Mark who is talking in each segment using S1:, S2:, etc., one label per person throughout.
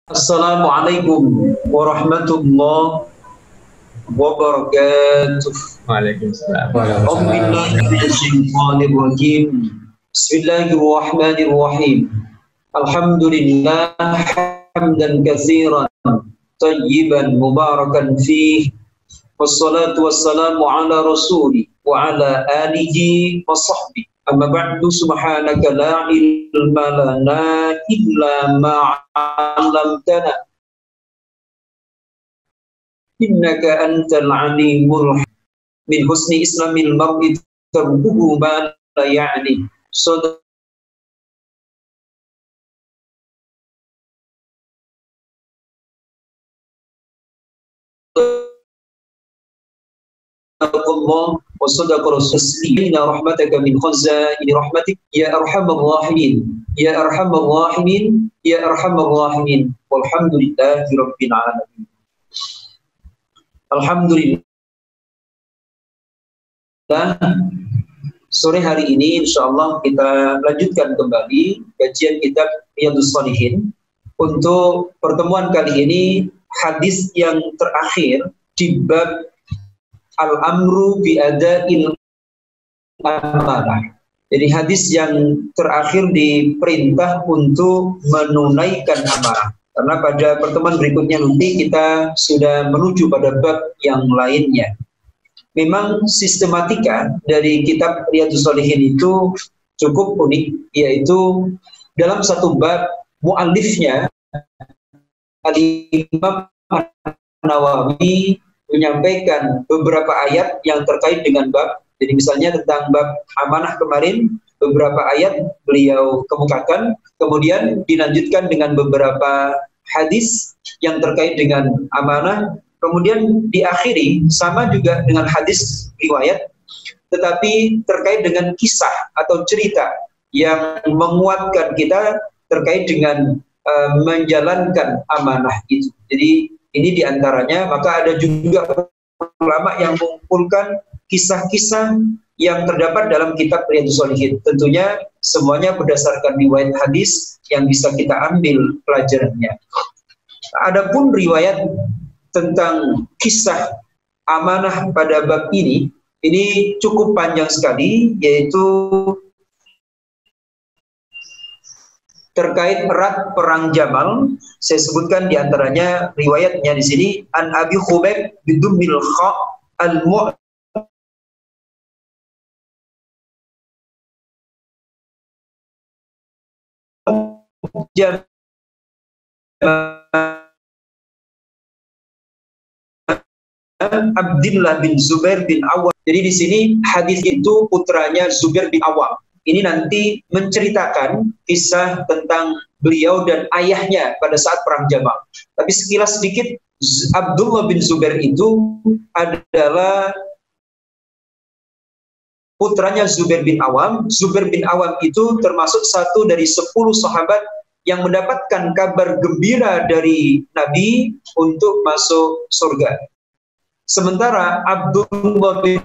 S1: Assalamualaikum warahmatullahi wabarakatuh.
S2: Waalaikumsalam.
S1: Bismillahirrahmanirrahim. Alhamdulillah hamdan katsiran tayyiban mubarakan fih. Wassalatu wassalamu ala rasuli wa ala alihi wa sahbihi. Amma ba'du, subhanaka la ilma lana illa ma 'allamtana innaka antal alimul hakim. Min husni islamil mar'i tarkuhu ma la ya'ni. Allah wa sadaqa rasulina rahmataka min khazaini rahmatik ya arhamar rahimin ya arhamar rahimin ya arhamar rahimin walhamdulillahi rabbil alamin. Alhamdulillah, sore hari ini insyaallah kita lanjutkan kembali kajian kitab Riyadhus Shalihin. Untuk pertemuan kali ini hadis yang terakhir di bab Al-amru bi ada'il amanah. Jadi hadis yang terakhir diperintah untuk menunaikan amanah. Karena pada pertemuan berikutnya nanti kita sudah menuju pada bab yang lainnya. Memang sistematika dari kitab Riyadhus Shalihin itu cukup unik, yaitu dalam satu bab mu'allifnya Al-Imam Nawawi menyampaikan beberapa ayat yang terkait dengan bab. Jadi misalnya tentang bab amanah kemarin, beberapa ayat beliau kemukakan, kemudian dilanjutkan dengan beberapa hadis yang terkait dengan amanah, kemudian diakhiri sama juga dengan hadis riwayat, tetapi terkait dengan kisah atau cerita yang menguatkan kita terkait dengan menjalankan amanah itu. Jadi ini diantaranya. Maka ada juga ulama yang mengumpulkan kisah-kisah yang terdapat dalam kitab Riyadhus Shalihin. Tentunya semuanya berdasarkan riwayat hadis yang bisa kita ambil pelajarannya. Adapun riwayat tentang kisah amanah pada bab ini cukup panjang sekali, yaitu terkait erat perang Jamal. Saya sebutkan diantaranya riwayatnya di sini. An Abi Khubayb bidummil kha al-mu' Abdullah bin Zubair bin Awam. Jadi di sini hadis itu putranya Zubair bin Awam. Ini nanti menceritakan kisah tentang beliau dan ayahnya pada saat perang Jamal. Tapi sekilas sedikit, Abdullah bin Zubair itu adalah putranya Zubair bin Awam. Zubair bin Awam itu termasuk satu dari 10 sahabat yang mendapatkan kabar gembira dari Nabi untuk masuk surga. Sementara Abdullah bin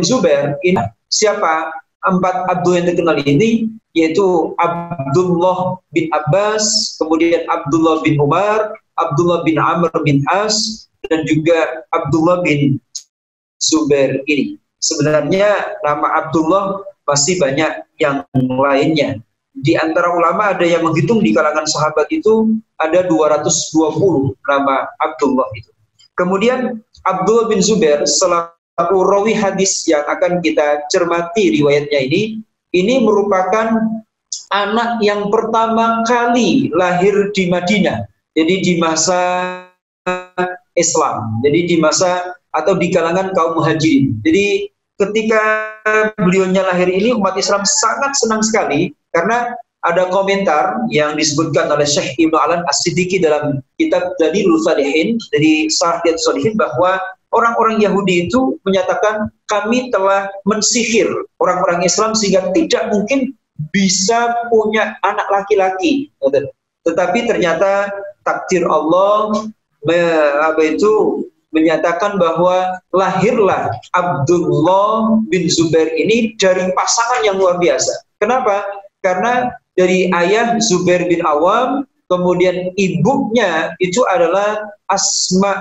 S1: Zubair ini siapa? 4 Abdul yang terkenal ini, yaitu Abdullah bin Abbas, kemudian Abdullah bin Umar, Abdullah bin Amr bin As, dan juga Abdullah bin Zubair ini. Sebenarnya nama Abdullah masih banyak yang lainnya. Di antara ulama ada yang menghitung di kalangan sahabat itu ada 220 nama Abdullah itu. Kemudian Abdullah bin Zubair selaku rawi hadis yang akan kita cermati riwayatnya ini merupakan anak yang pertama kali lahir di Madinah. Jadi di masa Islam, jadi di masa atau di kalangan kaum muhajirin. Jadi ketika beliaunya lahir ini, umat Islam sangat senang sekali, karena ada komentar yang disebutkan oleh Syekh Ibnu Alan As-Siddiqi dalam kitab Dalilul Falihin dari Syarh Riyadhus Shalihin, bahwa orang-orang Yahudi itu menyatakan kami telah mensihir orang-orang Islam sehingga tidak mungkin bisa punya anak laki-laki. Tetapi ternyata takdir Allah menyatakan bahwa lahirlah Abdullah bin Zubair ini dari pasangan yang luar biasa. Kenapa? Karena dari ayah Zubair bin Awam, kemudian ibunya itu adalah Asma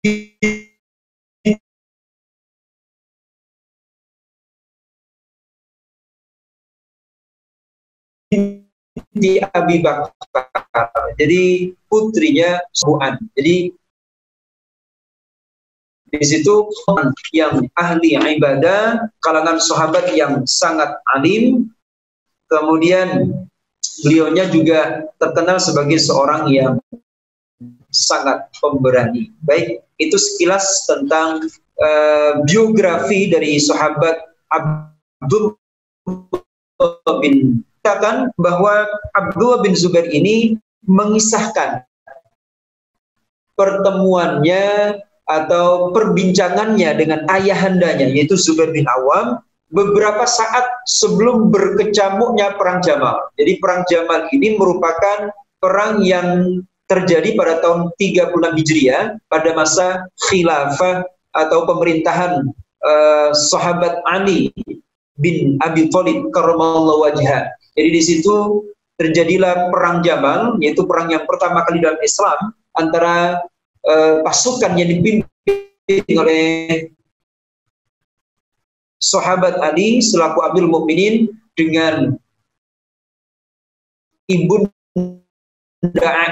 S1: binti Abi Bakar. Jadi putrinya Su'an. Jadi di situ yang ahli ibadah, kalangan sahabat yang sangat alim, kemudian beliaunya juga terkenal sebagai seorang yang sangat pemberani. Baik, itu sekilas tentang biografi dari sahabat Abdullah bin, katakan bahwa Abdullah bin Zubair ini mengisahkan pertemuannya atau perbincangannya dengan ayahandanya, yaitu Zubair bin Awam, beberapa saat sebelum berkecamuknya Perang Jamal. Jadi Perang Jamal ini merupakan perang yang terjadi pada tahun 36 Hijriah, pada masa khilafah atau pemerintahan sahabat Ali bin Abi Thalib karramallahu wajhah. Jadi di situ terjadilah Perang Jamal, yaitu perang yang pertama kali dalam Islam antara pasukan yang dipimpin oleh sahabat Ali selaku Amirul Mukminin dengan ibunda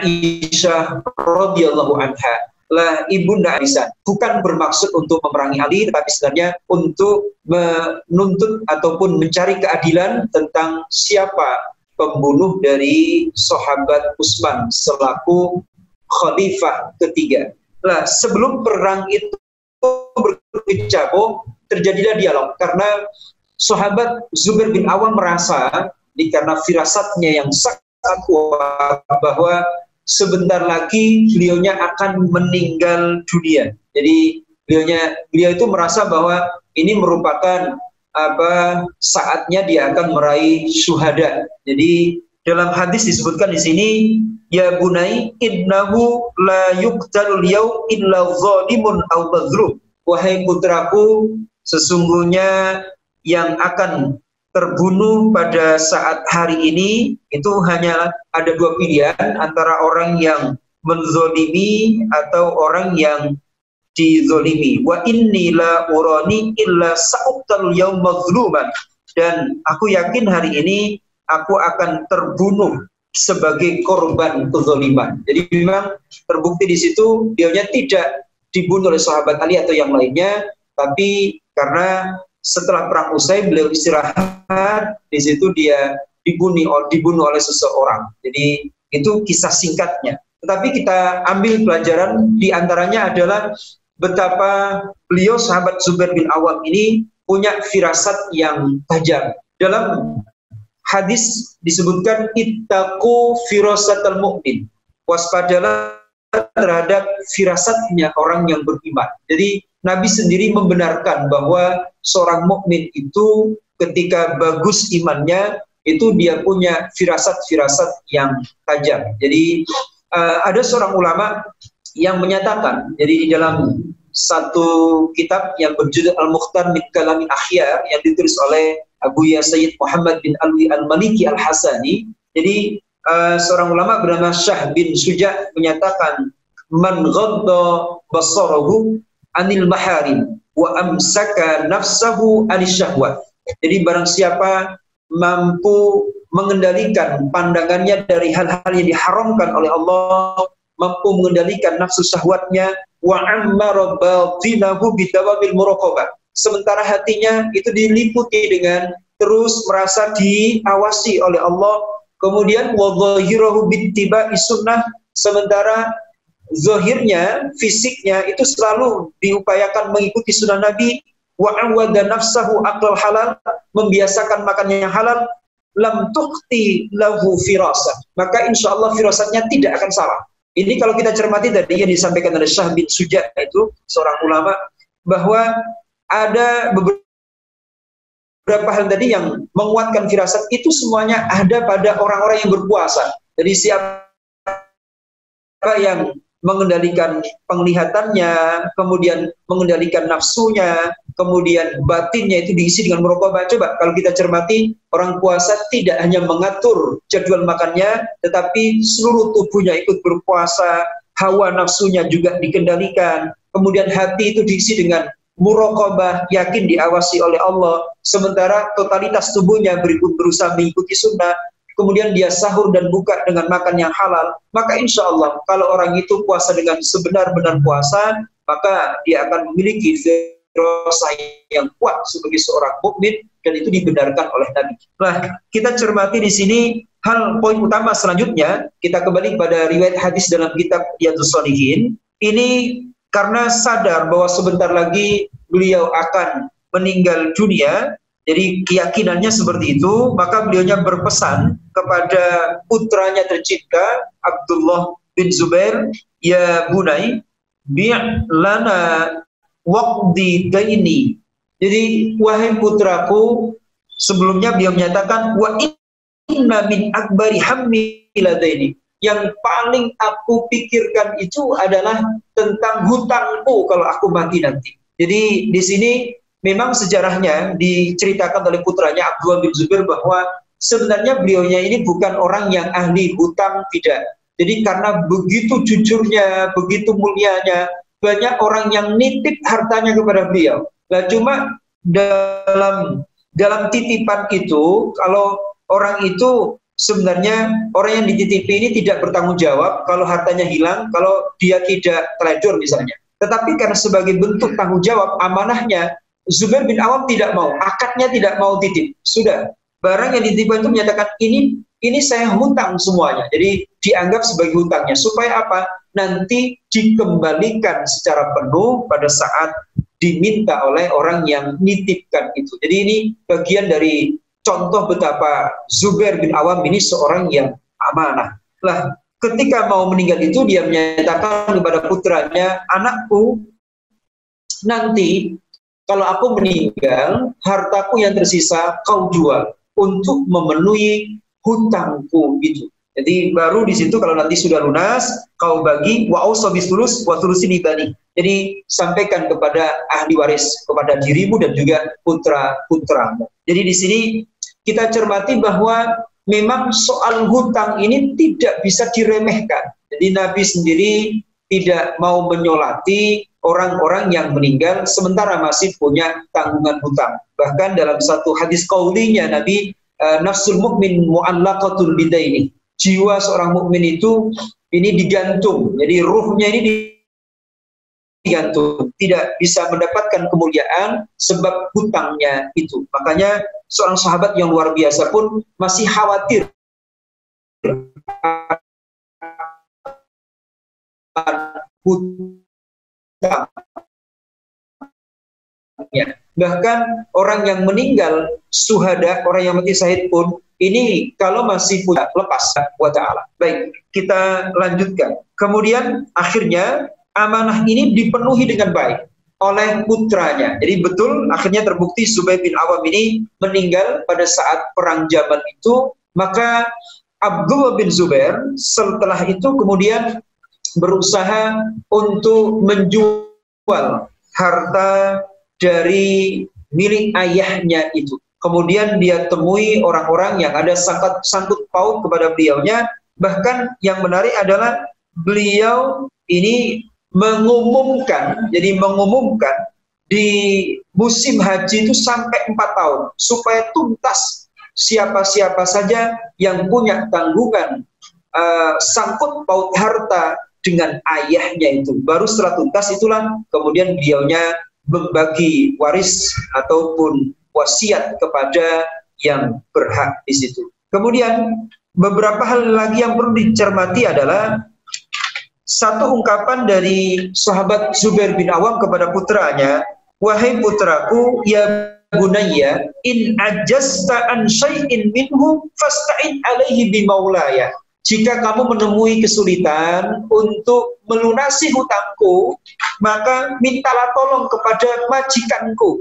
S1: Aisyah radhiyallahu anha. Lah, ibunda Aisyah bukan bermaksud untuk memerangi Ali, tetapi sebenarnya untuk menuntut ataupun mencari keadilan tentang siapa pembunuh dari sahabat Utsman selaku khalifah ketiga. Nah, sebelum perang itu berkecamuk, terjadilah dialog karena sahabat Zubair bin Awam merasa, karena firasatnya yang sangat kuat bahwa sebentar lagi beliaunya akan meninggal dunia. Jadi beliau itu merasa bahwa ini merupakan saatnya dia akan meraih syuhada. Jadi dalam hadis disebutkan di sini, ya bunai innahu la yuqtalul yaum illa zalimun aw mazlum. Wahai putraku, sesungguhnya yang akan terbunuh pada saat hari ini itu hanya ada dua pilihan, antara orang yang menzolimi atau orang yang dizolimi. Wa inni la urani illa sa'uqtal yaum mazluman. Dan aku yakin hari ini aku akan terbunuh sebagai korban kezaliman. Jadi memang terbukti di situ dianya tidak dibunuh oleh sahabat Ali atau yang lainnya, tapi karena setelah perang usai beliau istirahat, di situ dia dibunuh oleh seseorang. Jadi itu kisah singkatnya. Tetapi kita ambil pelajaran, di antaranya adalah betapa beliau sahabat Zubair bin Awam ini punya firasat yang tajam. Dalam hadis disebutkan ittaqu firasatal mu'min, waspadalah terhadap firasatnya orang yang beriman. Jadi Nabi sendiri membenarkan bahwa seorang mukmin itu ketika bagus imannya, itu dia punya firasat-firasat yang tajam. Jadi ada seorang ulama yang menyatakan, jadi di dalam satu kitab yang berjudul Al-Mukhtar min Kalamin Akhyar yang ditulis oleh Abu Ya Sayyid Muhammad bin Alwi Al-Maliki Al-Hasani, jadi seorang ulama bernama Syah bin Suja menyatakan, man ghadda basarahu anil maharim wa amsaka nafsahu anis syahwat. Jadi barang siapa mampu mengendalikan pandangannya dari hal-hal yang diharamkan oleh Allah, mampu mengendalikan nafsu syahwatnya, wa ammara batinahu bidawamil muraqabah, sementara hatinya itu diliputi dengan terus merasa diawasi oleh Allah, kemudian wa dhahirahu bittiba'i sunnah, sementara zahirnya, fisiknya itu selalu diupayakan mengikuti sunnah Nabi, wa awada nafsahu aqlal halal, membiasakan makan yang halal, lam tuqti lahu firasah, maka insya Allah firasatnya tidak akan salah. Ini kalau kita cermati tadi yang disampaikan oleh Syah bin Suja, itu seorang ulama, bahwa ada beberapa hal tadi yang menguatkan firasat itu semuanya ada pada orang-orang yang berpuasa. Jadi siapa yang mengendalikan penglihatannya, kemudian mengendalikan nafsunya, kemudian batinnya itu diisi dengan muraqabah. Coba kalau kita cermati, orang puasa tidak hanya mengatur jadwal makannya, tetapi seluruh tubuhnya ikut berpuasa, hawa nafsunya juga dikendalikan, kemudian hati itu diisi dengan muraqabah, yakin diawasi oleh Allah, sementara totalitas tubuhnya berusaha mengikuti sunnah, kemudian dia sahur dan buka dengan makan yang halal, maka insya Allah kalau orang itu puasa dengan sebenar-benar puasa, maka dia akan memiliki firasah yang kuat sebagai seorang mukmin, dan itu dibenarkan oleh Nabi. Nah, kita cermati di sini hal poin utama selanjutnya, kita kembali pada riwayat hadis dalam kitab Riyadhus Shalihin. Ini karena sadar bahwa sebentar lagi beliau akan meninggal dunia, jadi keyakinannya seperti itu, maka beliaunya berpesan kepada putranya tercinta Abdullah bin Zubair, ya bunai, bi'lana waqdi daini. Jadi wahai putraku, sebelumnya beliau menyatakan wa inna min akbari hammi ladaini. Yang paling aku pikirkan itu adalah tentang hutangku kalau aku mati nanti. Jadi di sini memang sejarahnya diceritakan oleh putranya Abdullah bin Zubair bahwa sebenarnya beliaunya ini bukan orang yang ahli hutang, tidak. Jadi karena begitu jujurnya, begitu mulianya, banyak orang yang nitip hartanya kepada beliau. Nah, cuma dalam titipan itu, kalau orang itu sebenarnya orang yang dititipi ini tidak bertanggung jawab kalau hartanya hilang, kalau dia tidak teledor misalnya. Tetapi karena sebagai bentuk tanggung jawab amanahnya, Zubair bin Awam tidak mau, akadnya tidak mau titip. Sudah, barang yang dititipkan itu menyatakan ini saya hutang semuanya. Jadi dianggap sebagai hutangnya. Supaya apa? Nanti dikembalikan secara penuh pada saat diminta oleh orang yang nitipkan itu. Jadi ini bagian dari contoh betapa Zubair bin Awam ini seorang yang amanah. Lah, ketika mau meninggal itu dia menyatakan kepada putranya, anakku, nanti kalau aku meninggal, hartaku yang tersisa kau jual untuk memenuhi hutangku gitu. Jadi baru di situ kalau nanti sudah lunas, kau bagi wa ausobis tulus wa tulusini bani. Jadi sampaikan kepada ahli waris, kepada dirimu dan juga putra-putramu. Jadi di sini kita cermati bahwa memang soal hutang ini tidak bisa diremehkan. Jadi Nabi sendiri tidak mau menyolati orang-orang yang meninggal sementara masih punya tanggungan hutang. Bahkan dalam satu hadis qaulinya Nabi, nafsul mukmin mu'allaqatul bidaini. Jiwa seorang mukmin itu ini digantung. Jadi ruhnya ini digantung, tidak bisa mendapatkan kemuliaan sebab hutangnya itu. Makanya seorang sahabat yang luar biasa pun masih khawatir hutang. Bahkan orang yang meninggal syuhada, orang yang mati syahid pun ini kalau masih punya lepas wa ta'ala. Baik, kita lanjutkan. Kemudian akhirnya amanah ini dipenuhi dengan baik oleh putranya. Jadi betul akhirnya terbukti Zubair bin Awam ini meninggal pada saat perang Jamal itu. Maka Abdullah bin Zubair setelah itu kemudian berusaha untuk menjual harta dari milik ayahnya itu. Kemudian dia temui orang-orang yang ada sangkut paut kepada beliaunya. Bahkan yang menarik adalah beliau ini mengumumkan di musim haji itu sampai 4 tahun supaya tuntas siapa-siapa saja yang punya tanggungan sangkut paut harta dengan ayahnya itu. Baru setelah tuntas itulah kemudian beliaunya membagi waris ataupun wasiat kepada yang berhak di situ. Kemudian beberapa hal lagi yang perlu dicermati adalah satu ungkapan dari sahabat Zubair bin Awam kepada putranya, wahai putraku, ya bunayya, in ajasta an syai'in minhu fasta'in alaihi bimaulaya. Jika kamu menemui kesulitan untuk melunasi hutangku, maka mintalah tolong kepada majikanku.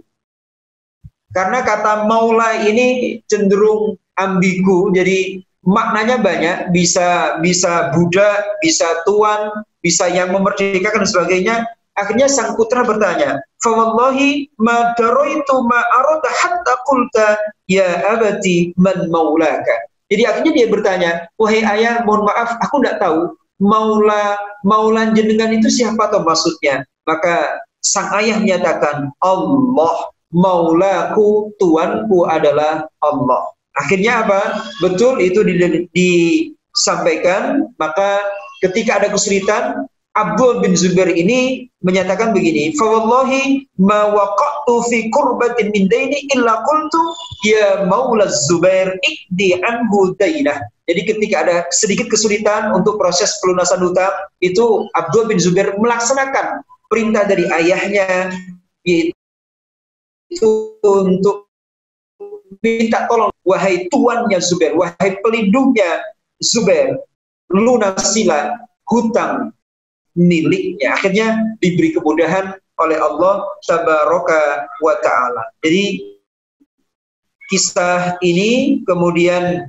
S1: Karena kata maula ini cenderung ambigu, jadi maknanya banyak, bisa budak, bisa tuan, bisa yang memerdekakan dan sebagainya. Akhirnya sang putra bertanya, fa wallahi ma daraitu ma arada hatta qulta ya abati man maulaka. Jadi akhirnya dia bertanya, wahai ayah, mohon maaf, aku tidak tahu maula jenengan itu siapa atau maksudnya. Maka sang ayah menyatakan, Allah, maulaku, tuanku adalah Allah. Akhirnya apa? Betul itu disampaikan. Maka ketika ada kesulitan, Abdul bin Zubair ini menyatakan begini, fa wallahi ma waqa'tu fi qurbatin min daini illa qultu ya maula Zubair ikdi anhu dainah. Jadi ketika ada sedikit kesulitan untuk proses pelunasan hutang, itu Abdul bin Zubair melaksanakan perintah dari ayahnya, yaitu untuk minta tolong, wahai tuannya Zubair, wahai pelindungnya Zubair, lunasilah hutang miliknya. Akhirnya diberi kemudahan oleh Allah tabaraka wa ta'ala. Jadi kisah ini kemudian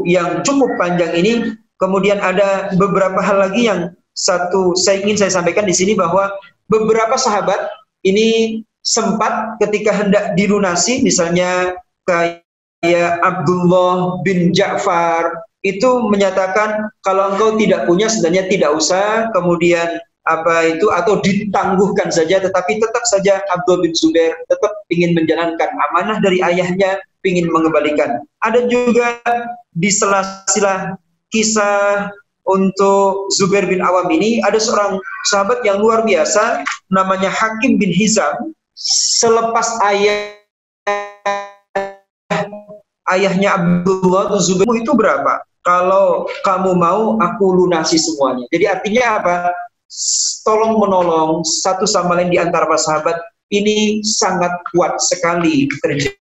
S1: yang cukup panjang ini, kemudian ada beberapa hal lagi yang ingin saya sampaikan di sini, bahwa beberapa sahabat ini sempat ketika hendak dilunasi, misalnya kayak Abdullah bin Ja'far itu menyatakan kalau engkau tidak punya sebenarnya tidak usah, kemudian atau ditangguhkan saja, tetapi tetap saja Abdul bin Zubair tetap ingin menjalankan amanah dari ayahnya, ingin mengembalikan. Ada juga di sela-sela kisah untuk Zubair bin Awam ini, ada seorang sahabat yang luar biasa namanya Hakim bin Hizam. Selepas ayahnya Abdullah bin Zubair, itu berapa? Kalau kamu mau, aku lunasi semuanya. Jadi artinya apa? Tolong menolong satu sama lain di antara para sahabat ini sangat kuat sekali terjadi.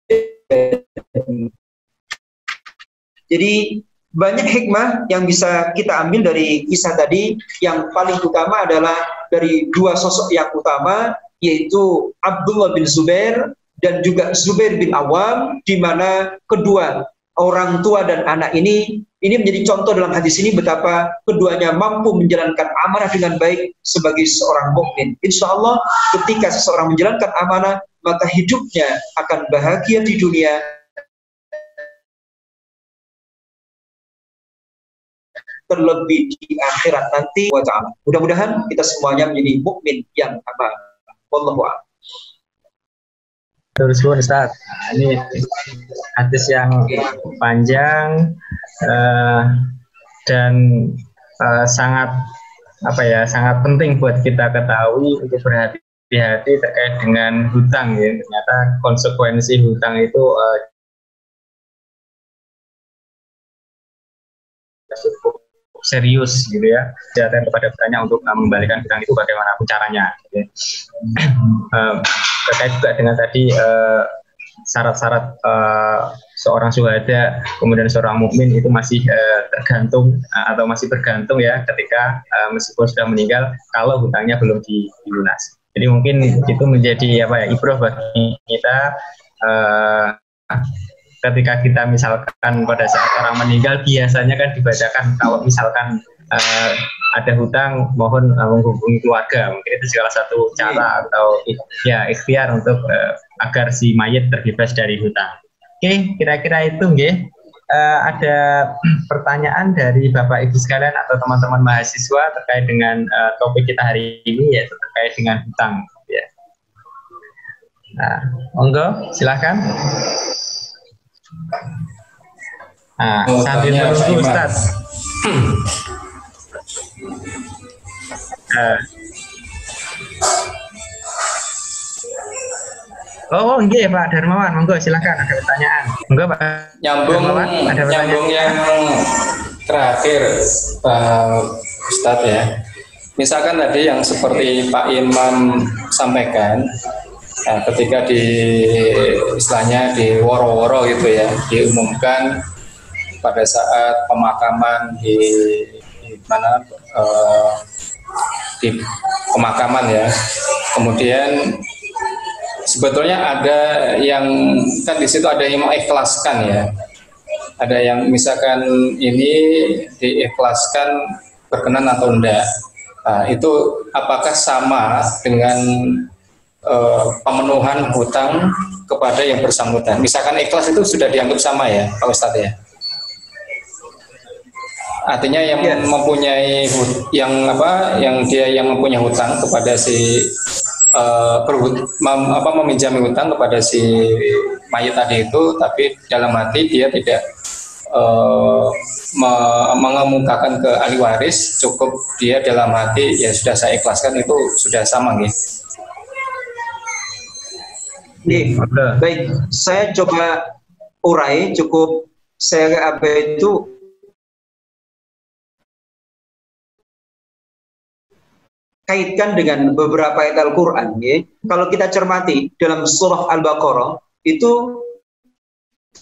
S1: Jadi banyak hikmah yang bisa kita ambil dari kisah tadi. Yang paling utama adalah dari dua sosok yang utama, yaitu Abdullah bin Zubair dan juga Zubair bin Awam, di mana kedua orang tua dan anak ini menjadi contoh dalam hadis ini betapa keduanya mampu menjalankan amanah dengan baik sebagai seorang mukmin. Insya Allah ketika seseorang menjalankan amanah, maka hidupnya akan bahagia di dunia, terlebih di akhirat nanti. Wa ta'ala. Mudah-mudahan kita semuanya menjadi mukmin yang amanah. Wallahu a'lam.
S2: Terus Ustaz, ini hadis yang panjang dan sangat sangat penting buat kita ketahui untuk berhati-hati terkait dengan hutang ya. Ternyata konsekuensi hutang itu cukup serius gitu ya. Dan kepada bertanya untuk mengembalikan hutang itu bagaimanapun caranya. Gitu ya. Terkait juga dengan tadi syarat-syarat seorang syuhada kemudian seorang mukmin itu masih tergantung atau masih bergantung ya ketika meskipun sudah meninggal kalau hutangnya belum dilunasi. Jadi mungkin itu menjadi ibrah bagi kita ketika kita misalkan pada saat orang meninggal biasanya kan dibacakan kalau misalkan ada hutang mohon menghubungi keluarga, mungkin itu salah satu cara atau ikhtiar untuk agar si mayit terbebas dari hutang. Oke, kira-kira itu nggih. Ada pertanyaan dari Bapak Ibu sekalian atau teman-teman mahasiswa terkait dengan topik kita hari ini, yaitu terkait dengan hutang ya. Nah, monggo silakan. Nah, sambil menunggu Ustaz. Oh iya Pak Darmawan, monggo silakan ada pertanyaan. Monggo Pak.
S3: Nyambung yang terakhir Pak Ustadz ya. Misalkan tadi yang seperti Pak Imam sampaikan, ketika istilahnya di woro-woro gitu ya, diumumkan pada saat pemakaman di pemakaman ya. Kemudian sebetulnya ada yang kan di situ ada yang mengikhlaskan ya. Ada yang misalkan ini diikhlaskan berkenan atau enggak. Nah, itu apakah sama dengan pemenuhan hutang kepada yang bersangkutan? Misalkan ikhlas itu sudah dianggap sama ya, Pak Ustadz ya? Artinya yang mempunyai yang mempunyai hutang kepada si meminjami hutang kepada si mayat tadi itu, tapi dalam hati dia tidak mengemukakan ke ahli waris, cukup dia dalam hati ya sudah saya ikhlaskan, itu sudah sama gitu.
S1: Baik, saya coba urai, cukup saya kaitkan dengan beberapa ayat Al-Quran. Ya. Kalau kita cermati dalam surah Al-Baqarah itu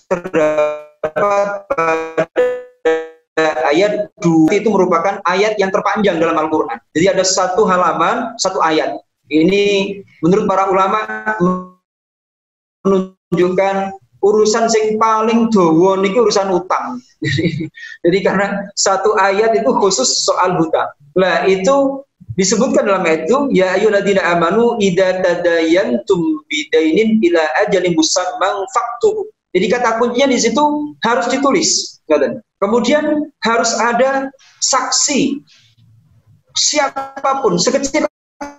S1: terdapat ayat 2 itu merupakan ayat yang terpanjang dalam Al-Quran. Jadi ada satu halaman, satu ayat. Ini menurut para ulama menunjukkan urusan yang paling dawa niki urusan utang. Jadi karena satu ayat itu khusus soal hutang. Nah, itu disebutkan dalam ayat itu, ya ayyuhalladzina amanu idza tadayantum bidainin ila ajalin musamman faktubu. Jadi kata kuncinya di situ harus ditulis. Kemudian harus ada saksi. Siapapun, sekecil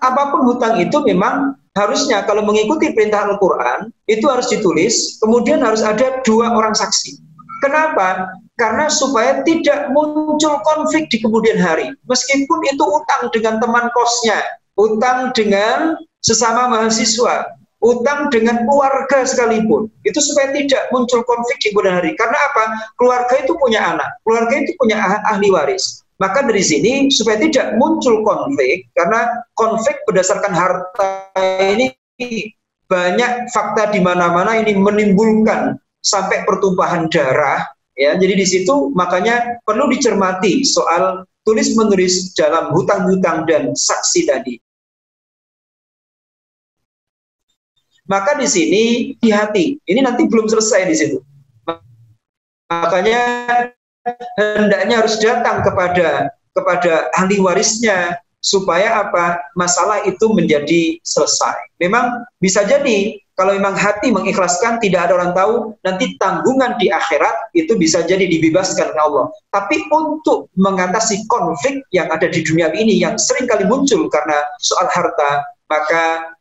S1: apapun hutang itu memang harusnya kalau mengikuti perintah Al-Quran itu harus ditulis, kemudian harus ada 2 orang saksi. Kenapa? Karena supaya tidak muncul konflik di kemudian hari. Meskipun itu utang dengan teman kosnya, utang dengan sesama mahasiswa, utang dengan keluarga sekalipun, itu supaya tidak muncul konflik di kemudian hari. Karena apa? Keluarga itu punya anak, keluarga itu punya ahli waris. Maka dari sini supaya tidak muncul konflik, karena konflik berdasarkan harta ini banyak fakta di mana-mana ini menimbulkan sampai pertumpahan darah, ya. Jadi di situ makanya perlu dicermati soal tulis-menulis dalam hutang-hutang dan saksi tadi. Maka di sini hati-hati, ini nanti belum selesai di situ. Makanya hendaknya harus datang kepada ahli warisnya supaya apa? Masalah itu menjadi selesai. Memang bisa jadi kalau memang hati mengikhlaskan, tidak ada orang tahu, nanti tanggungan di akhirat itu bisa jadi dibebaskan oleh Allah. Tapi untuk mengatasi konflik yang ada di dunia ini yang sering kali muncul karena soal harta, maka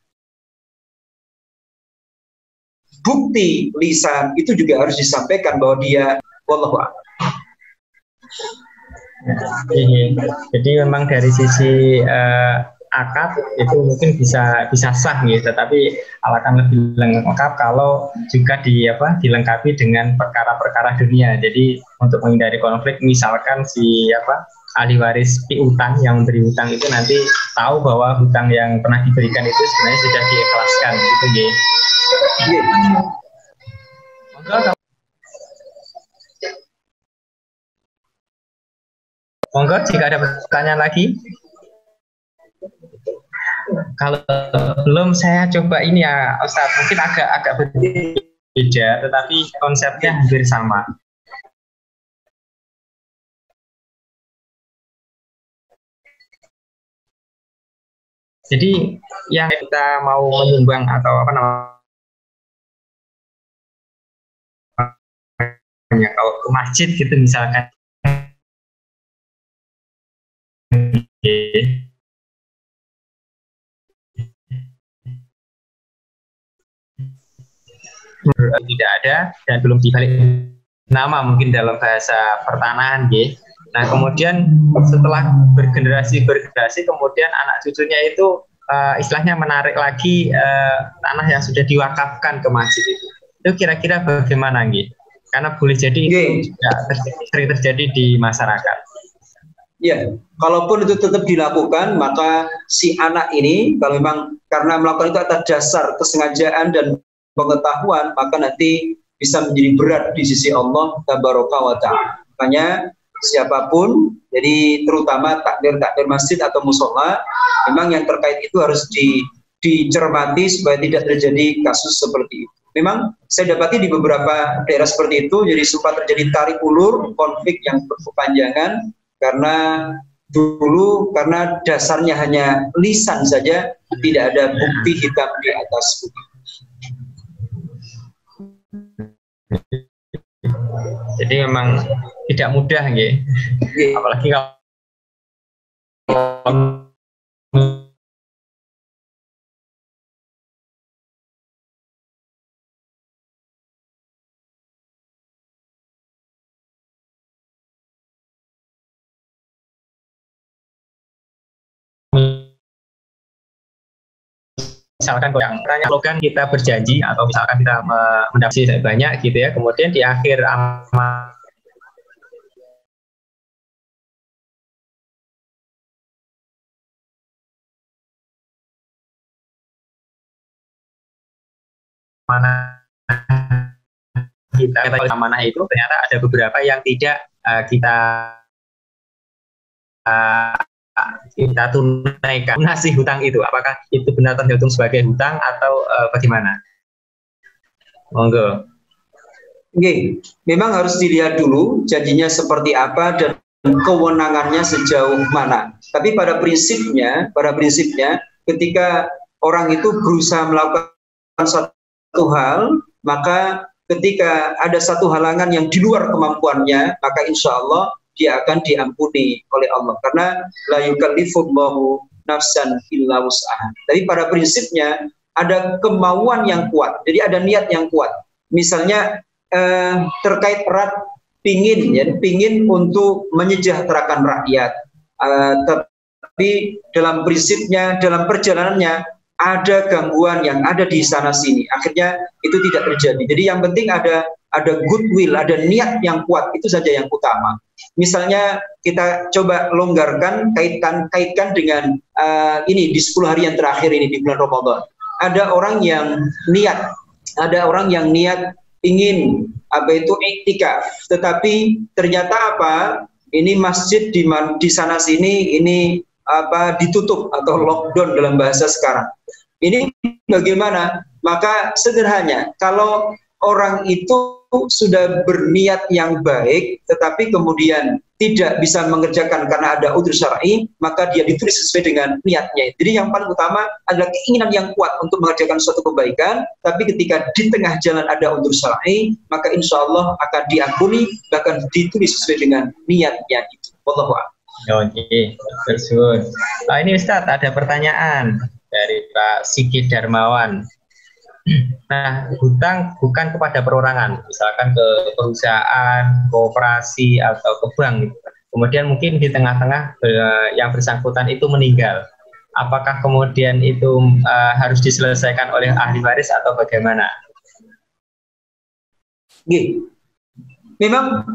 S1: bukti lisan itu juga harus disampaikan bahwa dia wallahu a'lam.
S2: Jadi memang dari sisi akad itu mungkin bisa sah gitu, tetapi akan lebih lengkap kalau juga dilengkapi dengan perkara-perkara dunia. Jadi untuk menghindari konflik, misalkan si ahli waris piutang yang memberi hutang itu nanti tahu bahwa hutang yang pernah diberikan itu sebenarnya sudah diikhlaskan gitu ya. Monggo jika ada pertanyaan lagi. Kalau belum saya coba ini ya Ustadz, mungkin agak berbeda tetapi konsepnya hampir sama. Jadi yang kita mau menyumbang atau kalau ke masjid gitu misalkan, tidak ada dan belum dibalik nama mungkin dalam bahasa pertanahan gitu. Nah kemudian setelah bergenerasi kemudian anak cucunya itu istilahnya menarik lagi tanah yang sudah diwakafkan ke masjid itu kira-kira bagaimana gitu? Karena boleh jadi sering terjadi di masyarakat.
S1: Ya, kalaupun itu tetap dilakukan, maka si anak ini kalau memang karena melakukan itu atas dasar kesengajaan dan pengetahuan, maka nanti bisa menjadi berat di sisi Allah Tabaraka wa Ta'ala. Makanya siapapun, jadi terutama takdir masjid atau musola, memang yang terkait itu harus dicermati supaya tidak terjadi kasus seperti itu. Memang saya dapati di beberapa daerah seperti itu, jadi sempat terjadi tarik ulur, konflik yang berkepanjangan karena dulu karena dasarnya hanya lisan saja, tidak ada bukti hitam di atas putih.
S2: Jadi memang tidak mudah nggih. Apalagi kalau misalkan yang tanya slogan kita berjanji atau misalkan kita mendapat banyak gitu ya, kemudian di akhir amanah kita amanah itu ternyata ada beberapa yang tidak kita tunaikan. Ngasih hutang itu apakah itu benar terhitung sebagai hutang atau bagaimana? Monggo.
S1: Oke, memang harus dilihat dulu janjinya seperti apa dan kewenangannya sejauh mana. Tapi pada prinsipnya ketika orang itu berusaha melakukan satu hal, maka ketika ada satu halangan yang di luar kemampuannya, maka insya Allah dia akan diampuni oleh Allah, karena la yukallifullahu nafsan illa wus'aha. Tapi pada prinsipnya ada kemauan yang kuat, jadi ada niat yang kuat. Misalnya terkait erat pingin untuk menyejahterakan rakyat, tapi dalam prinsipnya, dalam perjalanannya ada gangguan yang ada di sana sini, akhirnya itu tidak terjadi. Jadi yang penting ada goodwill, ada niat yang kuat, itu saja yang utama. Misalnya kita coba longgarkan, kaitkan dengan ini di 10 hari yang terakhir ini di bulan Ramadan. Ada orang yang niat ingin iktikaf, tetapi ternyata ini masjid di sana sini ini ditutup atau lockdown dalam bahasa sekarang. Ini bagaimana? Maka sederhananya, kalau orang itu sudah berniat yang baik, tetapi kemudian tidak bisa mengerjakan karena ada udzur syar'i, maka dia ditulis sesuai dengan niatnya. Jadi yang paling utama adalah keinginan yang kuat untuk mengerjakan suatu kebaikan, tapi ketika di tengah jalan ada udzur syar'i, maka insya Allah akan diampuni, bahkan ditulis sesuai dengan niatnya itu. Wallahu a'lam.
S2: Oke, bersyukur. Ini Ustadz ada pertanyaan dari Pak Sigit Darmawan. Nah, hutang bukan kepada perorangan, misalkan ke perusahaan, koperasi, atau ke bank gitu. Kemudian mungkin di tengah-tengah yang bersangkutan itu meninggal. Apakah kemudian itu harus diselesaikan oleh ahli waris atau bagaimana?
S1: Memang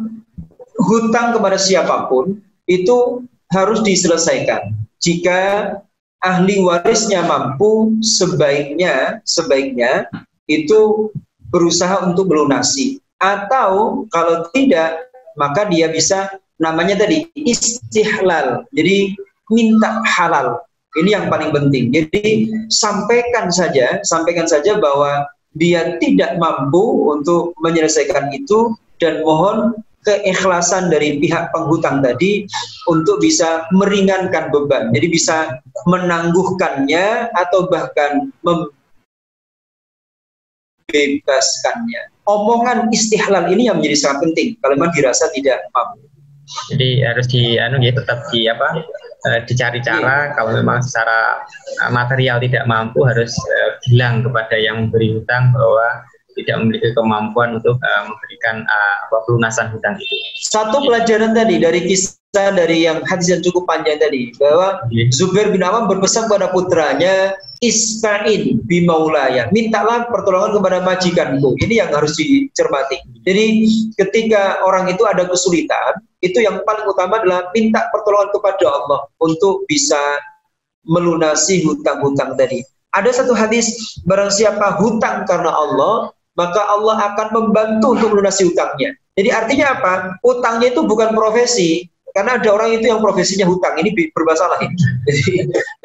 S1: hutang kepada siapapun itu harus diselesaikan. Jika ahli warisnya mampu, sebaiknya itu berusaha untuk melunasi. Atau kalau tidak, maka dia bisa namanya tadi istihlal. Jadi minta halal. Ini yang paling penting. Jadi sampaikan saja bahwa dia tidak mampu untuk menyelesaikan itu dan mohon keikhlasan dari pihak penghutang tadi untuk bisa meringankan beban, jadi bisa menangguhkannya atau bahkan membebaskannya. Omongan istihlal ini yang menjadi sangat penting kalau memang dirasa tidak mampu.
S2: Jadi harus tetap dicari cara. Kalau memang secara material tidak mampu, harus bilang kepada yang memberi hutang bahwa tidak memiliki kemampuan untuk memberikan pelunasan hutang itu.
S1: Satu pelajaran tadi dari kisah dari yang hadis yang cukup panjang tadi, bahwa Zubair bin Awam berpesan kepada putranya, Ista'in bimaulaya, mintalah pertolongan kepada majikanku. Ini yang harus dicermati. Jadi ketika orang itu ada kesulitan, itu yang paling utama adalah minta pertolongan kepada Allah untuk bisa melunasi hutang-hutang tadi. Ada satu hadis, barang siapa hutang karena Allah, maka Allah akan membantu untuk melunasi hutangnya. Jadi artinya apa? Hutangnya itu bukan profesi. karena ada orang itu yang profesinya hutang, ini bermasalah ini.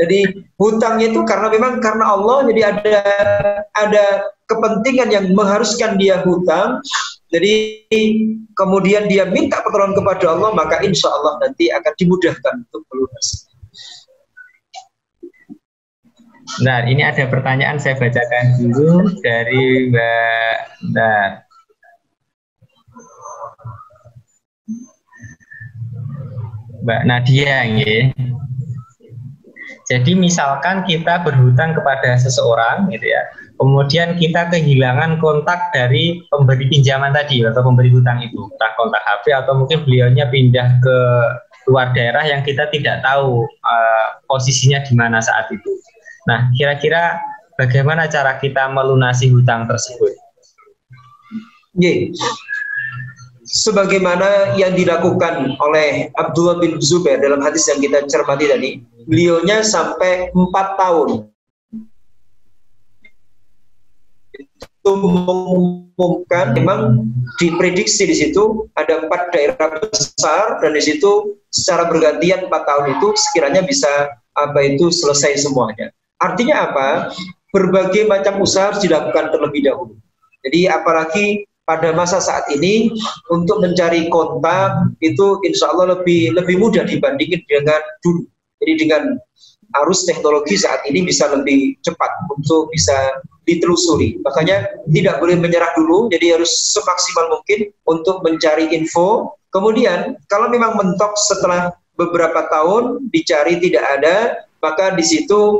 S1: Jadi hutangnya itu karena memang karena Allah, jadi ada kepentingan yang mengharuskan dia hutang. Jadi kemudian dia minta pertolongan kepada Allah, maka insya Allah nanti akan dimudahkan untuk melunasi.
S2: Nah, ini ada pertanyaan, saya bacakan dulu dari Mbak Nadia. Ya. Jadi misalkan kita berhutang kepada seseorang, gitu ya. Kemudian kita kehilangan kontak dari pemberi pinjaman tadi atau pemberi hutang itu, entah kontak HP atau mungkin beliaunya pindah ke luar daerah yang kita tidak tahu posisinya di mana saat itu. Nah, kira-kira bagaimana cara kita melunasi hutang tersebut?
S1: Sebagaimana yang dilakukan oleh Abdullah bin Zubair dalam hadis yang kita cermati tadi, beliaunya sampai 4 tahun itu mengumumkan, memang diprediksi di situ ada 4 daerah besar dan di situ secara bergantian 4 tahun itu sekiranya bisa selesai semuanya. Artinya apa? Berbagai macam usaha harus dilakukan terlebih dahulu. Jadi apalagi pada masa saat ini untuk mencari kontak itu insya Allah lebih mudah dibandingin dengan dulu. Jadi dengan arus teknologi saat ini bisa lebih cepat untuk bisa ditelusuri. Makanya tidak boleh menyerah dulu, jadi harus semaksimal mungkin untuk mencari info. Kemudian kalau memang mentok setelah beberapa tahun dicari tidak ada, maka di situ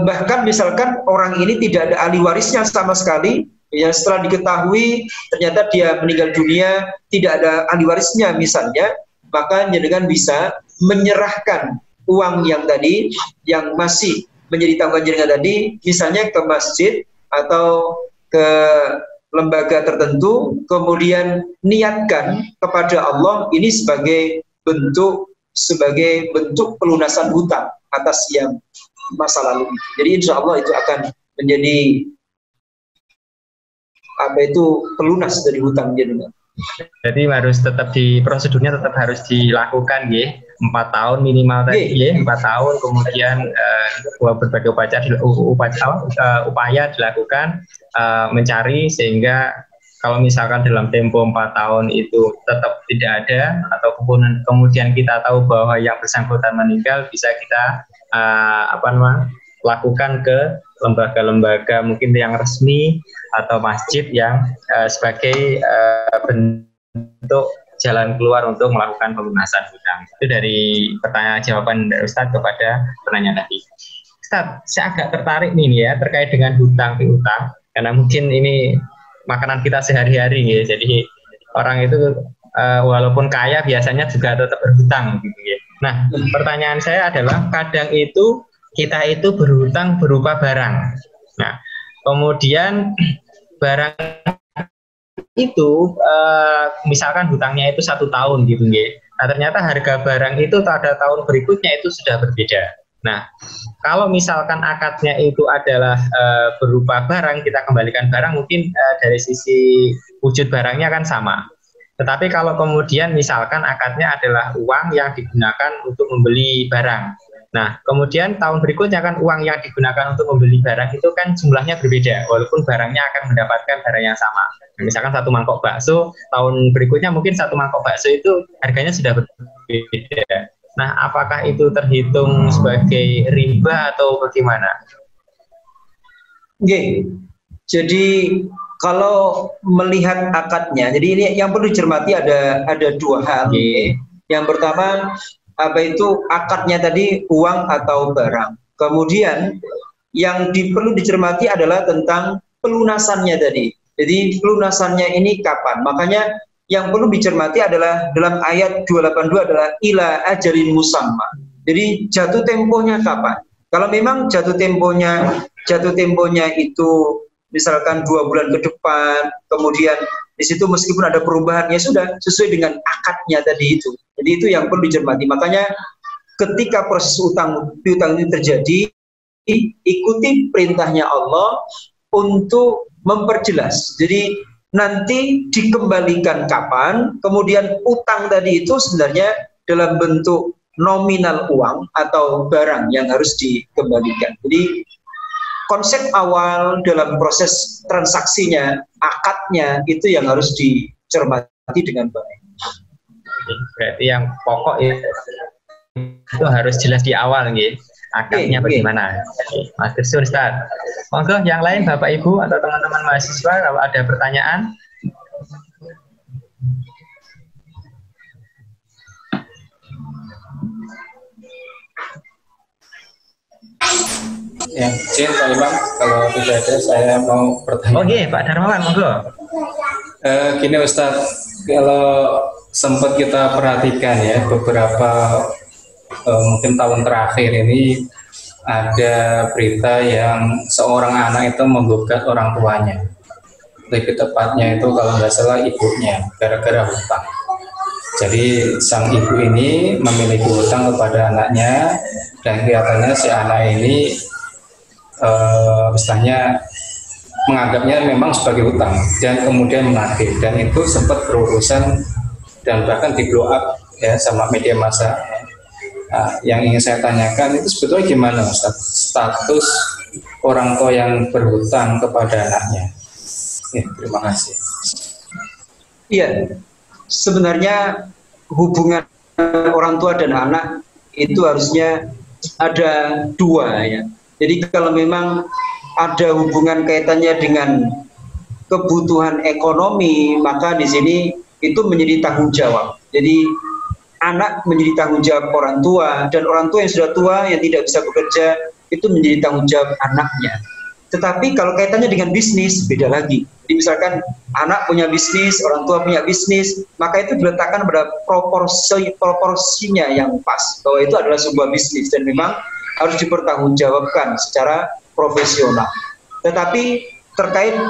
S1: bahkan misalkan orang ini tidak ada ahli warisnya sama sekali, yang setelah diketahui ternyata dia meninggal dunia tidak ada ahli warisnya misalnya, maka jenengan bisa menyerahkan uang yang tadi yang masih menjadi tanggungan jenengan tadi, misalnya ke masjid atau ke lembaga tertentu, kemudian niatkan kepada Allah ini sebagai bentuk pelunasan hutang atas yang masa lalu. Jadi insya Allah itu akan menjadi pelunas dari hutang jenengan.
S2: Jadi harus tetap prosedurnya tetap harus dilakukan, ya. 4 tahun minimal tadi, ya. 4 tahun, kemudian berbagai upaya dilakukan mencari, sehingga kalau misalkan dalam tempo 4 tahun itu tetap tidak ada, atau kemudian kita tahu bahwa yang bersangkutan meninggal, bisa kita lakukan ke lembaga-lembaga mungkin yang resmi atau masjid yang sebagai bentuk jalan keluar untuk melakukan pelunasan hutang. Itu dari jawaban dari Ustadz kepada penanya tadi. Ustadz, saya agak tertarik nih ya terkait dengan hutang piutang, karena mungkin ini makanan kita sehari-hari ya. Jadi orang itu walaupun kaya biasanya juga tetap berhutang gitu ya. Nah, pertanyaan saya adalah kadang itu kita itu berhutang berupa barang. Nah, kemudian barang itu misalkan hutangnya itu 1 tahun gitu ya. Nah, ternyata harga barang itu pada tahun berikutnya itu sudah berbeda. Nah, kalau misalkan akadnya itu adalah berupa barang, kita kembalikan barang, mungkin dari sisi wujud barangnya kan sama. Tetapi kalau kemudian misalkan akadnya adalah uang yang digunakan untuk membeli barang. Nah, kemudian tahun berikutnya kan uang yang digunakan untuk membeli barang itu kan jumlahnya berbeda, walaupun barangnya akan mendapatkan barang yang sama. Nah, misalkan 1 mangkok bakso, tahun berikutnya mungkin 1 mangkok bakso itu harganya sudah berbeda. Nah, apakah itu terhitung sebagai riba atau bagaimana?
S1: Jadi kalau melihat akadnya, jadi ini yang perlu dicermati ada 2 hal. Yang pertama akadnya tadi uang atau barang. Kemudian yang perlu dicermati adalah tentang pelunasannya tadi. Jadi pelunasannya ini kapan? Makanya yang perlu dicermati adalah dalam ayat 282 adalah ila ajalin musamma. Jadi jatuh temponya kapan? Kalau memang jatuh temponya itu misalkan 2 bulan ke depan, kemudian di situ meskipun ada perubahan, ya sudah sesuai dengan akadnya tadi itu. Jadi itu yang perlu dicermati. Makanya ketika proses piutang ini terjadi, ikuti perintahnya Allah untuk memperjelas. Jadi nanti dikembalikan kapan, kemudian utang tadi itu sebenarnya dalam bentuk nominal uang atau barang yang harus dikembalikan. Jadi konsep awal dalam proses transaksinya, akadnya itu yang harus dicermati dengan baik.
S2: Berarti yang pokok itu harus jelas di awal, nggih. Akadnya bagaimana? Mas Gersun, Ustaz. Monggo yang lain Bapak Ibu atau teman-teman mahasiswa kalau ada pertanyaan.
S3: Ya, izin Pak Imam, kalau tidak ada saya mau bertanya.
S2: Oke, Pak Darmawan, monggo.
S3: Gini Ustadz, kalau sempat kita perhatikan ya beberapa mungkin tahun terakhir ini ada berita yang seorang anak itu menggugat orang tuanya, lebih tepatnya itu kalau nggak salah ibunya, gara-gara hutang. Jadi sang ibu ini memiliki hutang kepada anaknya dan kelihatannya si anak ini istilahnya menganggapnya memang sebagai hutang dan kemudian menagih, dan itu sempat berurusan dan bahkan di blow up ya sama media massa. Nah, yang ingin saya tanyakan itu sebetulnya gimana Ustaz, status orang tua yang berhutang kepada anaknya? Ya, terima kasih.
S1: Iya, sebenarnya hubungan orang tua dan anak itu harusnya ada dua ya. Jadi kalau memang ada hubungan kaitannya dengan kebutuhan ekonomi, maka di sini itu menjadi tanggung jawab. Jadi anak menjadi tanggung jawab orang tua, dan orang tua yang sudah tua yang tidak bisa bekerja itu menjadi tanggung jawab anaknya. Tetapi kalau kaitannya dengan bisnis beda lagi. Jadi misalkan anak punya bisnis, orang tua punya bisnis, maka itu diletakkan pada proporsinya yang pas, bahwa itu adalah sebuah bisnis dan memang harus dipertanggungjawabkan secara profesional. Tetapi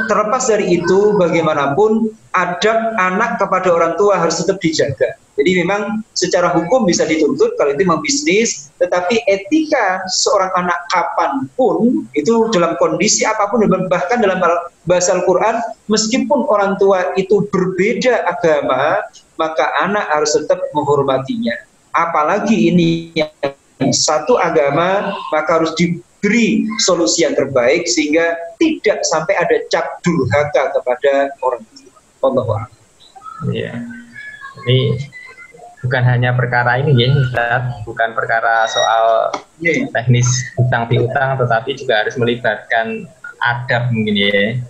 S1: terlepas dari itu, bagaimanapun adab anak kepada orang tua harus tetap dijaga. Jadi memang secara hukum bisa dituntut kalau itu memang bisnis, tetapi etika seorang anak kapanpun itu dalam kondisi apapun, bahkan dalam bahasa Al-Quran, meskipun orang tua itu berbeda agama, maka anak harus tetap menghormatinya. Apalagi ini yang satu agama, maka harus diberi solusi yang terbaik sehingga tidak sampai ada cap durhaka kepada orang tua. Allah.
S2: Iya. Ini bukan hanya perkara ini ya, Ustaz, bukan perkara soal teknis hutang piutang, tetapi juga harus melibatkan adab mungkin ya.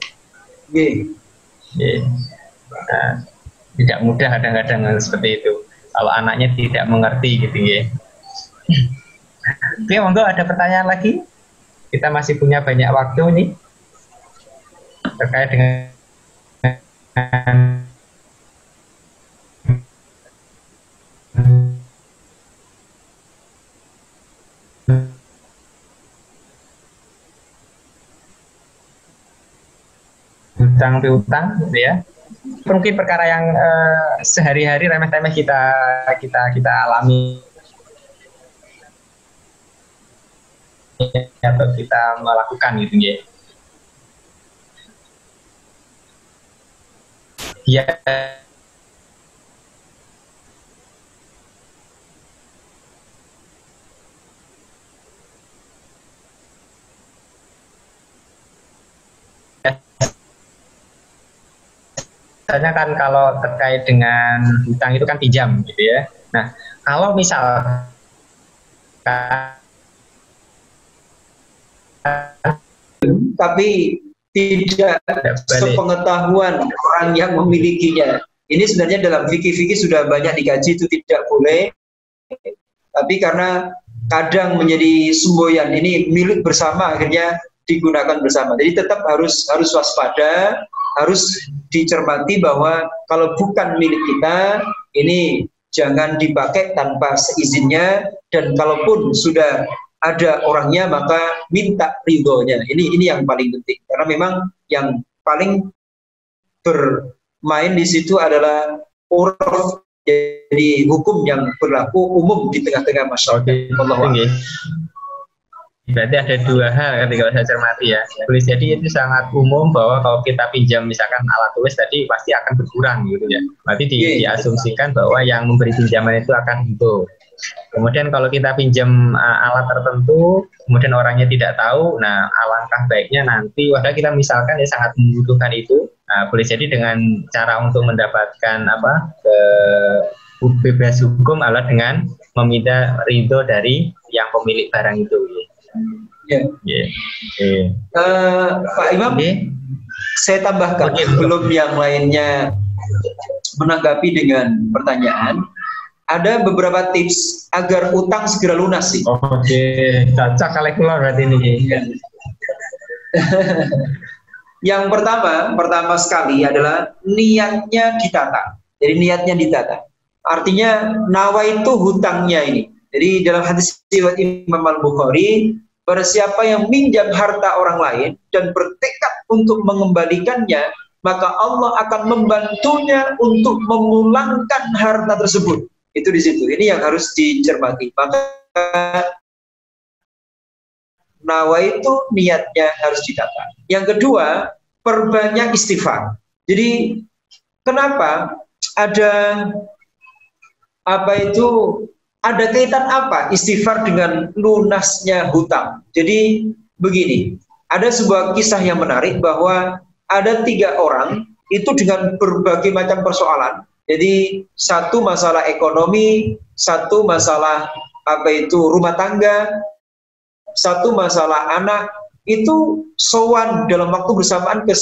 S2: Nah, tidak mudah kadang-kadang seperti itu kalau anaknya tidak mengerti gitu ya. Oke, monggo ada pertanyaan lagi? Kita masih punya banyak waktu nih terkait dengan hutang piutang gitu ya. Mungkin perkara yang sehari-hari remeh-temeh kita alami atau kita melakukan gitu ya. Ya. Biasanya kan kalau terkait dengan hutang itu kan pinjam gitu ya. Nah, kalau misal
S1: tapi tidak sepengetahuan orang yang memilikinya. Ini sebenarnya dalam fikih-fikih sudah banyak dikaji, itu tidak boleh. Tapi karena kadang menjadi semboyan, ini milik bersama, akhirnya digunakan bersama. Jadi tetap harus waspada, harus dicermati bahwa kalau bukan milik kita, ini jangan dipakai tanpa seizinnya, dan kalaupun sudah ada orangnya maka minta ridhonya. Ini yang paling penting, karena memang yang paling bermain di situ adalah uruf, jadi hukum yang berlaku umum di tengah-tengah masyarakat.
S2: berarti ada dua hal ketika saya cermati ya. Boleh jadi itu sangat umum bahwa kalau kita pinjam misalkan alat tulis tadi pasti akan berkurang gitu ya. Berarti diasumsikan bahwa yang memberi pinjaman itu akan untung. Kemudian kalau kita pinjam alat tertentu, kemudian orangnya tidak tahu, nah alangkah baiknya nanti, padahal kita misalkan ya sangat membutuhkan itu, nah, boleh jadi dengan cara untuk mendapatkan bebas hukum adalah dengan meminta ridho dari yang pemilik barang itu.
S1: Ya.
S2: Yeah.
S1: Pak Imam, saya tambahkan sebelum yang lainnya menanggapi dengan pertanyaan. Ada beberapa tips agar utang segera lunas sih.
S2: Oke, cocok kali keluar berarti ini.
S1: Yang pertama sekali adalah niatnya ditata. Jadi niatnya ditata. Artinya nawa itu hutangnya ini. Jadi dalam hadis riwayat Imam Al-Bukhari, barang siapa yang minjam harta orang lain dan bertekad untuk mengembalikannya, maka Allah akan membantunya untuk memulangkan harta tersebut. Itu di situ. Ini yang harus dicermati. Maka nawa itu niatnya harus ditata. Yang kedua, perbanyak istighfar. Jadi kenapa ada ada kaitan apa istighfar dengan lunasnya hutang? Jadi begini, ada sebuah kisah yang menarik bahwa ada 3 orang itu dengan berbagai macam persoalan. Jadi satu masalah ekonomi, satu masalah rumah tangga, satu masalah anak, itu sowan dalam waktu bersamaan ke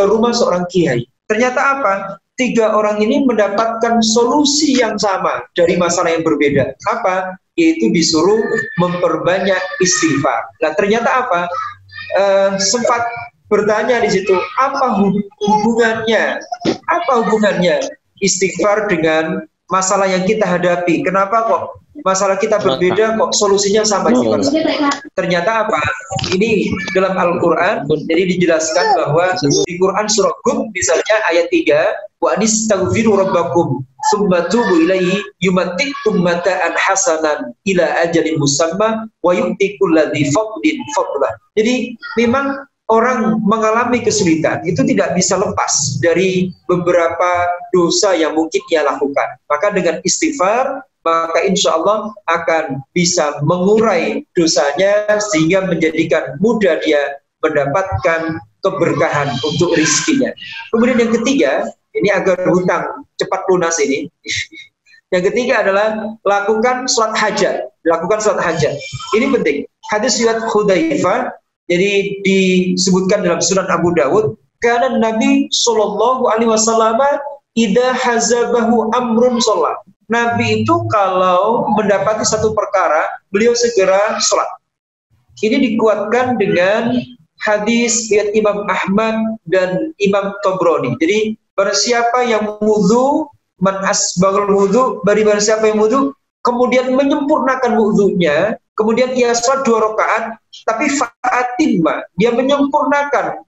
S1: rumah seorang kiai. Ternyata apa? 3 orang ini mendapatkan solusi yang sama dari masalah yang berbeda. Apa? Yaitu disuruh memperbanyak istighfar. Nah ternyata apa? Sempat bertanya di situ, apa hubungannya? Apa hubungannya istighfar dengan masalah yang kita hadapi? Kenapa kok masalah kita berbeda, kok solusinya sama? Ternyata apa? Ini dalam Al-Quran, jadi dijelaskan bahwa di Quran surah Hud misalnya ayat 3, wa anistaghfiru rabbakum tsumma tubu ilaihi yumattikum mata'an hasanan ila ajalin musamma wa yu'ti kulladzi fadlin fadlah. Jadi memang orang mengalami kesulitan itu tidak bisa lepas dari beberapa dosa yang mungkin ia lakukan. Maka dengan istighfar, maka insya Allah akan bisa mengurai dosanya sehingga menjadikan mudah dia mendapatkan keberkahan untuk rizkinya. Kemudian yang ketiga, ini agar hutang cepat lunas ini. Yang ketiga adalah lakukan sholat hajat. Lakukan sholat hajat. Ini penting. Hadis riwayat Hudzaifah, jadi disebutkan dalam Sunan Abu Dawud, karena Nabi Shallallahu Alaihi Wasallam idza hazabahu amrun sholat. Nabi itu kalau mendapati satu perkara, beliau segera sholat. Ini dikuatkan dengan hadis riwayat Imam Ahmad dan Imam Tabrani. Jadi barang siapa yang wudu, man asbagul wudu, barang siapa yang wudu, kemudian menyempurnakan wudunya, kemudian ia sholat 2 rakaat, tapi fa'atimma, dia menyempurnakan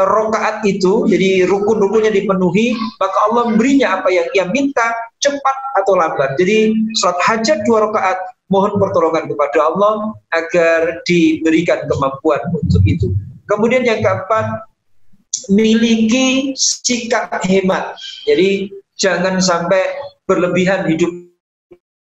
S1: rakaat itu, jadi rukun-rukunnya dipenuhi, maka Allah memberinya apa yang ia minta, cepat atau lambat. Jadi sholat hajat 2 rakaat, mohon pertolongan kepada Allah agar diberikan kemampuan untuk itu. Kemudian yang keempat, miliki sikap hemat. Jadi jangan sampai berlebihan hidup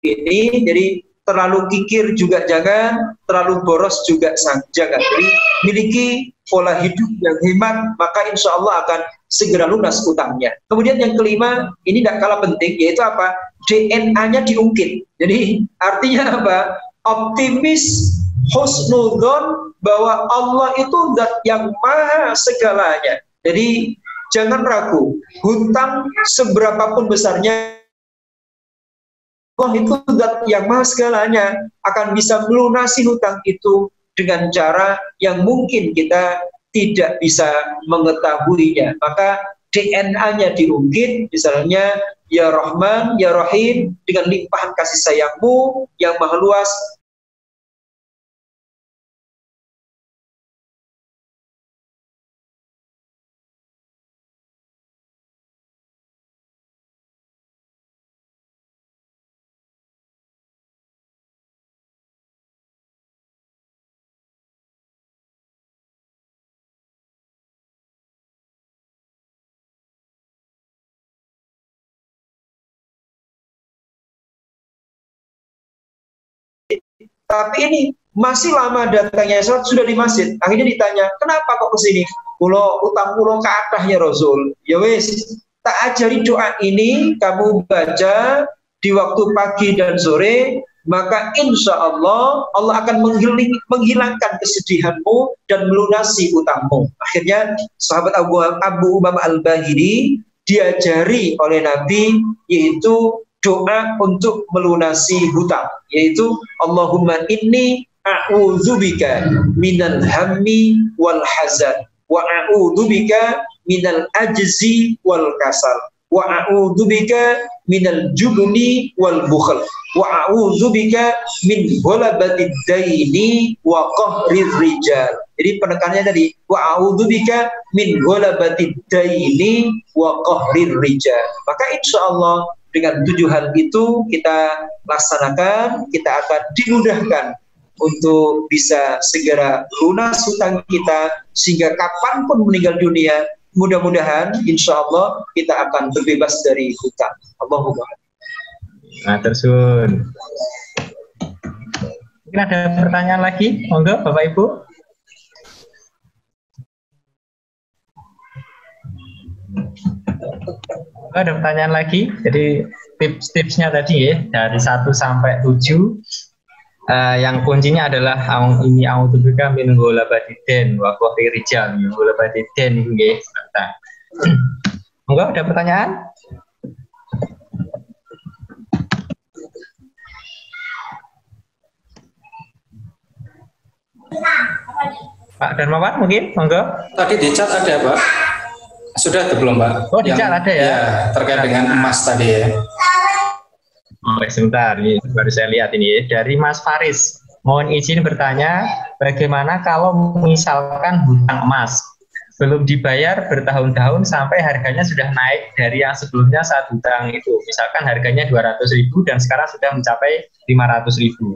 S1: ini, jadi terlalu kikir juga jangan, terlalu boros juga jangan. Jadi miliki pola hidup yang hemat, maka insya Allah akan segera lunas utangnya. Kemudian yang kelima, ini tidak kalah penting, yaitu apa? DNA-nya diungkit. Jadi artinya apa? Optimis, husnudzon, bahwa Allah itu zat yang maha segalanya. Jadi jangan ragu, hutang seberapapun besarnya, Allah itu zat yang maha segalanya, akan bisa melunasi hutang itu dengan cara yang mungkin kita tidak bisa mengetahuinya. Maka DNA-nya diungkit, misalnya ya Rahman, ya Rahim, dengan limpahan kasih sayangmu yang maha luas, Tapi ini masih lama datangnya sholat, sudah di masjid. Akhirnya ditanya, kenapa kok kesini? Pulau utang pulau ke atasnya Rasul. Ya wes, tak ajari doa ini kamu baca di waktu pagi dan sore, maka insya Allah Allah akan menghilangkan kesedihanmu dan melunasi utangmu. Akhirnya sahabat Abu Umamah Al-Bahili diajari oleh Nabi yaitu doa untuk melunasi hutang, yaitu Allahumma inni a'udzubika minal hammi wal hazan wa a'udzubika minal ajzi wal kasal wa a'udzubika minal jubni wal bukhl wa a'udzubika min ghalabatid daini wa qahrir rijal. Jadi penekanannya tadi wa a'udzubika min ghalabatid daini wa qahrir rijal. Maka insyaallah dengan 7 hal itu kita laksanakan, kita akan dimudahkan untuk bisa segera lunas hutang kita sehingga kapanpun meninggal dunia, mudah-mudahan insya Allah kita akan berbebas dari hutang. Allahumma.
S2: Nah, tersun. Mungkin ada pertanyaan lagi, monggo Bapak Ibu. Ada pertanyaan lagi. Jadi tips-tipsnya tadi ya dari 1 sampai 7. Yang kuncinya adalah ini a'udzubika min ghalabatid wa qahri rijal. Ghalabatid nggih. Monggo ada pertanyaan? Pak Darmawan mungkin, monggo.
S3: Tadi di chat ada Pak. Sudah atau belum Pak?
S2: Oh di chat ada ya?
S3: Ya terkait dengan emas tadi ya.
S2: Oh, sebentar, ini baru saya lihat ini dari Mas Faris. Mohon izin bertanya, bagaimana kalau misalkan hutang emas belum dibayar bertahun-tahun sampai harganya sudah naik dari yang sebelumnya saat hutang itu, misalkan harganya 200.000 dan sekarang sudah mencapai 500.000.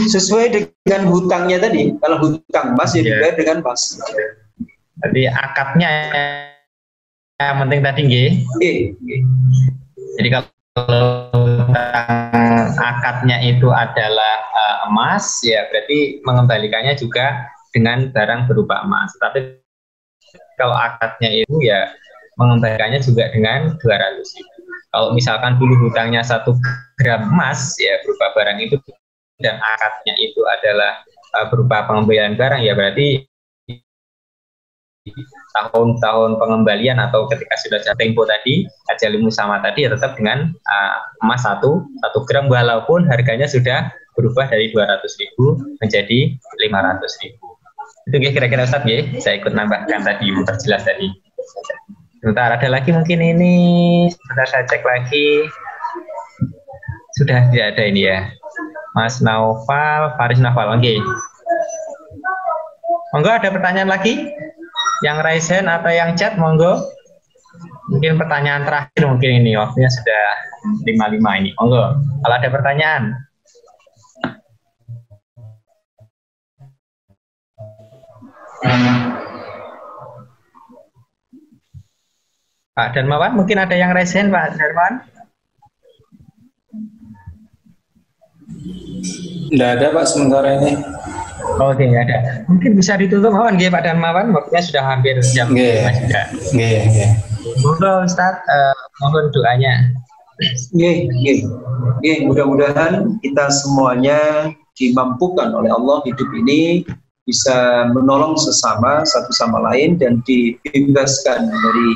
S1: Sesuai dengan hutangnya tadi. Kalau hutang emas ya dibayar dengan emas.
S2: Jadi akadnya yang penting tadi nggih. Jadi kalau akadnya itu adalah emas, ya berarti mengembalikannya juga dengan barang berupa emas. Tapi kalau akadnya itu ya mengembalikannya juga dengan 200.000. Kalau misalkan dulu hutangnya 1 gram emas, ya berupa barang itu, dan akadnya itu adalah berupa pengembalian barang, ya berarti tahun-tahun pengembalian atau ketika sudah jatuh tempo tadi ajalimu sama tadi ya tetap dengan emas 1 gram walaupun harganya sudah berubah dari 200.000 menjadi 500.000. Itu kira-kira Ustadz ya, saya ikut nambahkan tadi, memperjelas tadi. Sebentar, ada lagi mungkin ini, sebentar saya cek lagi. Sudah tidak ada ini ya, Mas Naufal, Faris Naufal, oke. Monggo ada pertanyaan lagi? Yang raise hand atau yang chat, monggo. Mungkin pertanyaan terakhir mungkin ini, waktunya sudah 5:05 ini. Monggo, kalau ada pertanyaan. Pak Darmawan, mungkin ada yang raise hand, Pak Darmawan?
S3: Tidak ada Pak sementara ini.
S2: Oke, nggak ada. Mungkin bisa ditutup Mawan, Pak Darmawan. Waktunya sudah hampir jam 5 juga. Monggo Ustaz, mohon doanya.
S1: Mudah-mudadan kita semuanya dimampukan oleh Allah hidup ini bisa menolong sesama satu sama lain dan dibebaskan dari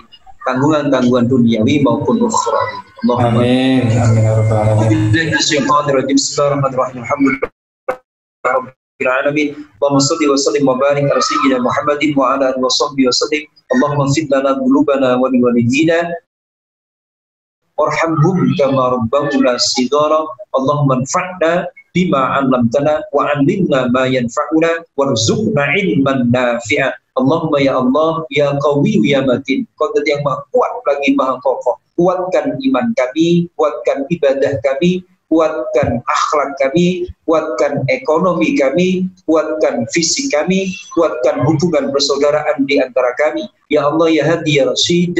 S1: tanggungan-tanggungan duniawi maupun ukhrawi.
S3: Amin. Amin ya rabbal alamin.
S1: Alamin. Allahumma shalli wa sallim wa barik ala sayyidina Muhammadin wa ala alihi wa sahbihi wa sallim. Allahumma ighfir lana dhunubana wa liwalidina warhamhum kama rabbawna shighara. Allahumma anfa'na bima 'allamtana wa 'allimna ma yanfa'una warzuqna 'ilman nafi'a. Allahumma ya Allah ya Qawi ya Matin, Kau yang maha kuat lagi maha kokoh. Kuatkan iman kami, kuatkan ibadah kami, kuatkan akhlak kami, kuatkan ekonomi kami, kuatkan fisik kami, kuatkan hubungan persaudaraan di antara kami. Ya Allah ya Hadi ya Rasyid,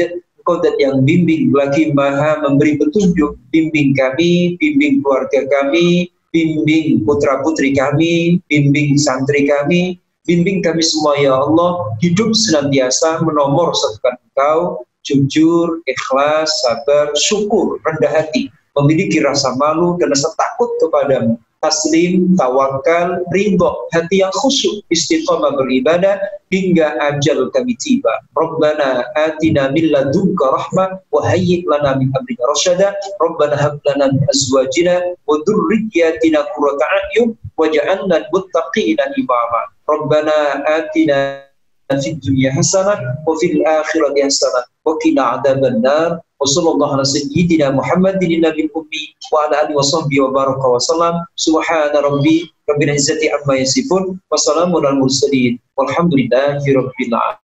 S1: Kau dat yang bimbing lagi maha memberi petunjuk. Bimbing kami, bimbing keluarga kami, bimbing putra-putri kami, bimbing santri kami, bimbing kami semua ya Allah, hidup senantiasa menomor satukan Engkau, jujur, ikhlas, sabar, syukur, rendah hati, memiliki rasa malu dan rasa takut kepadamu, taslim, tawakal, ridho, hati yang khusyuk, istiqamah beribadah hingga ajal kami tiba. Rabbana atina min ladunka rahmah wa hayyi' lana min amrina rasyada. Rabbana hab lana min azwajina wa dhurriyyatina qurrata a'yun waj'alna lil muttaqina imama. Rabbana atina fid dunya hasanah wa fil akhirati hasanah wa qina adzabannar. Wa sallallahu ala sayyidina Muhammadin nabiyil ummi wa ala alihi wa sahbihi wa baraka wa sallam. Subhana rabbil izzati amma yasifun wa salamun alal mursalin walhamdulillahi rabbil alamin.